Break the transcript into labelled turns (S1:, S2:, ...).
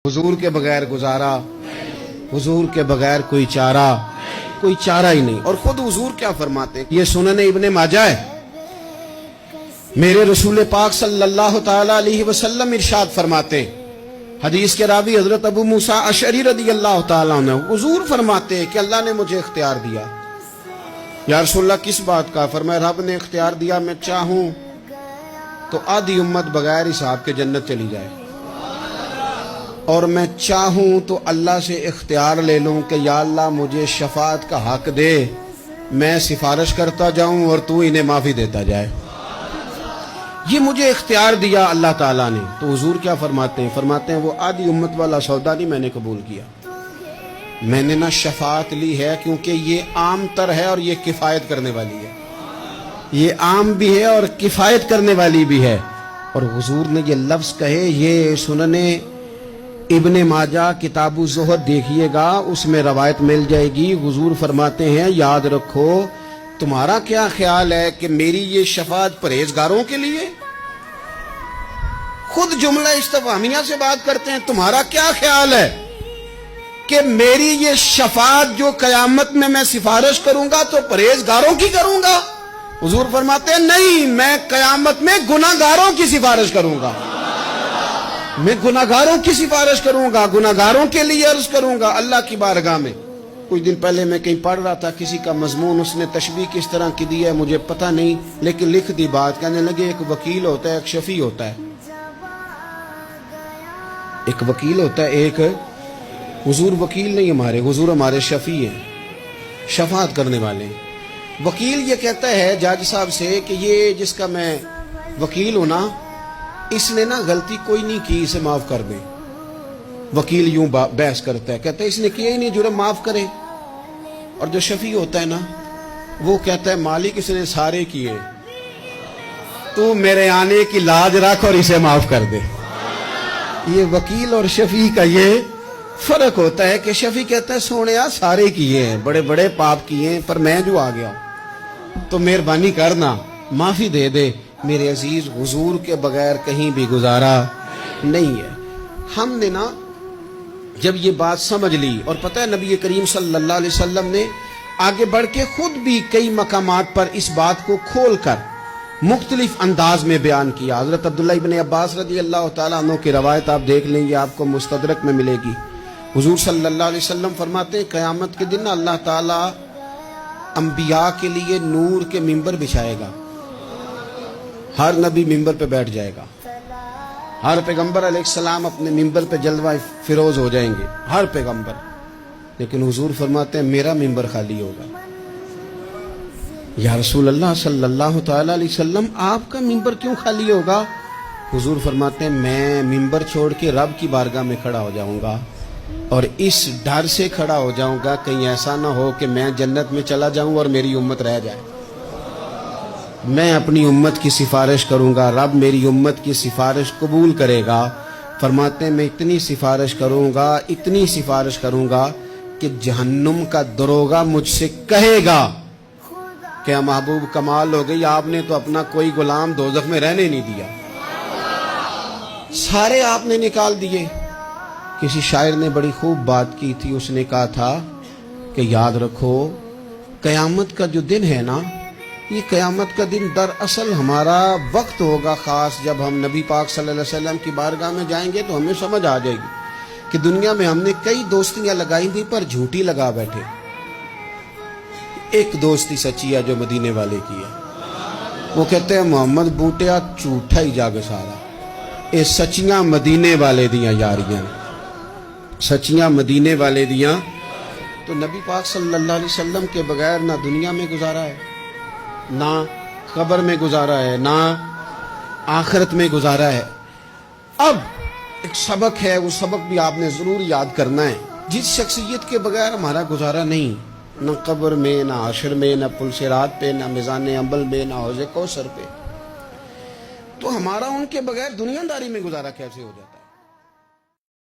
S1: हुजूर के बगैर गुजारा, हुजूर के बगैर कोई चारा ही नहीं। और खुद हुजूर क्या फरमाते हैं, ये सुनन इब्ने माजा है, मेरे रसूल पाक सल्लल्लाहु ताला अलैहि वसल्लम इरशाद फरमाते हैं, हदीस के रावी हजरत अबू मूसा अशअरी रदियल्लाहु ताला अन्हु, हुजूर फरमाते हैं कि अल्लाह ने मुझे इख्तियार दिया। या रसूलल्लाह किस बात का? फरमाया रब ने इख्तियार दिया, मैं चाहूं तो आधी उम्मत बगैर हिसाब के जन्नत चली जाए, और मैं चाहूं तो अल्लाह से इख्तियार ले लूं कि या अल्लाह मुझे शफाअत का हक दे, मैं सिफारिश करता जाऊं और तू इन्हें माफी देता जाए। ये मुझे इख्तियार दिया अल्लाह ताला ने। तो हुजूर क्या फरमाते हैं? फरमाते हैं वो आधी उम्मत वाला सौदा नहीं मैंने कबूल किया, मैंने ना शफाअत ली है, क्योंकि ये आम तर है और ये किफायत करने वाली है, ये आम भी है और किफायत करने वाली भी है। और हुजूर ने ये लफ्ज कहे, ये सुनने इब्ने माजा किताबु ज़ुहद देखिएगा, उसमें रवायत मिल जाएगी। हुजूर फरमाते हैं याद रखो, तुम्हारा क्या ख्याल है कि मेरी ये शफाअत परहेजगारों के लिए? खुद जुमला इस्तिफ़हामिया से बात करते हैं, तुम्हारा क्या ख्याल है कि मेरी ये शफाअत जो कयामत में मैं सिफारिश करूंगा तो परहेजगारों की करूंगा? हुजूर फरमाते हैं नहीं, मैं कयामत में गुनाहगारों की सिफारिश करूंगा, मैं गुनाहगारों की सिफारिश करूंगा, गुनाहगारों के लिए अर्ज करूंगा अल्लाह की बारगाह में। कुछ दिन पहले मैं कहीं पढ़ रहा था, किसी का मजमून उसने तशबीह किस तरह की दी है मुझे पता नहीं, लेकिन लिख दी बात, कहने लगे एक वकील होता है, एक शफी होता है, एक वकील होता है, एक हुजूर वकील नहीं हमारे, हुजूर हमारे शफी हैं, शफाअत करने वाले हैं। वकील ये कहता है जज साहब से कि ये जिसका मैं वकील हूं ना, इसने ना गलती कोई नहीं की, इसे माफ कर दे। वकील यूं बहस करता है, कहता है इसने किया ही नहीं, जुर्म माफ करे। और जो शफी होता है ना, वो कहता है मालिक इसने सारे किए, तू मेरे आने की लाज रख और इसे माफ कर दे। ये वकील और शफी का ये फर्क होता है कि शफी कहता है सोनिया सारे किए हैं, बड़े बड़े पाप किए हैं, पर मैं जो आ गया तो मेहरबानी करना, माफी दे दे। मेरे अजीज, हुजूर के बगैर कहीं भी गुजारा नहीं है। हमने ना जब ये बात समझ ली, और पता है नबी करीम सल्लल्लाहु अलैहि वसल्लम ने आगे बढ़ के खुद भी कई मकामात पर इस बात को खोल कर मुख्तलिफ अंदाज में बयान किया। हजरत अब्दुल्लाह इब्ने अब्बास रज़ियल्लाहु ताला अन्हु की रवायत आप देख लेंगे, आपको मुस्तदरक में मिलेगी। हुजूर सल्लल्लाहु अलैहि वसल्लम फरमाते हैं क़यामत के दिन अल्लाह ताला अंबिया के लिए नूर के मिंबर बिछाएगा, हर नबी मिंबर पे बैठ जाएगा, हर पैगंबर अलैहिस्सलाम अपने मिंबर पे जलवा फिरोज हो जाएंगे, हर पैगंबर। लेकिन हुजूर फरमाते हैं मेरा मिंबर खाली होगा। या रसूल अल्लाह सल्लल्लाहु ताला अलैहि वसल्लम, आपका मिंबर क्यों खाली होगा? हुजूर फरमाते हैं मैं मिंबर छोड़ के रब की बारगाह में खड़ा हो जाऊंगा, और इस डर से खड़ा हो जाऊंगा कहीं ऐसा ना हो कि मैं जन्नत में चला जाऊं और मेरी उम्मत रह जाए। मैं अपनी उम्मत की सिफारिश करूंगा, रब मेरी उम्मत की सिफारिश कबूल करेगा। फरमाते हैं मैं इतनी सिफारिश करूंगा, इतनी सिफारिश करूंगा कि जहन्नुम का दरोगा मुझसे कहेगा कि महबूब कमाल हो गई, आपने तो अपना कोई गुलाम दोज़ख में रहने नहीं दिया, सारे आपने निकाल दिए। किसी शायर ने बड़ी खूब बात की थी, उसने कहा था कि याद रखो कयामत का जो दिन है ना, ये क़यामत का दिन दरअसल हमारा वक्त होगा ख़ास, जब हम नबी पाक सल्लल्लाहु अलैहि वसल्लम की बारगाह में जाएंगे तो हमें समझ आ जाएगी कि दुनिया में हमने कई दोस्तियां लगाई थी पर झूठी लगा बैठे। एक दोस्ती सच्ची है जो मदीने वाले की है, वो कहते हैं मोहम्मद बूटिया झूठा ही जाग सारा, ये सच्चियां मदीने वाले दियां यारियां, सच्चियां मदीने वाले दियां। तो नबी पाक सल्लल्लाहु अलैहि वसल्लम के बगैर ना दुनिया में गुजारा है, ना कब्र में गुजारा है, ना आखिरत में गुजारा है। अब एक सबक है, वो सबक भी आपने जरूर याद करना है। जिस शख्सियत के बगैर हमारा गुजारा नहीं, न कब्र में, ना आशिर में, ना पुलसिरात पे, ना मिज़ान अम्बल में, ना हौज़े कौसर पे, तो हमारा उनके बगैर दुनियादारी में गुजारा कैसे हो जाए?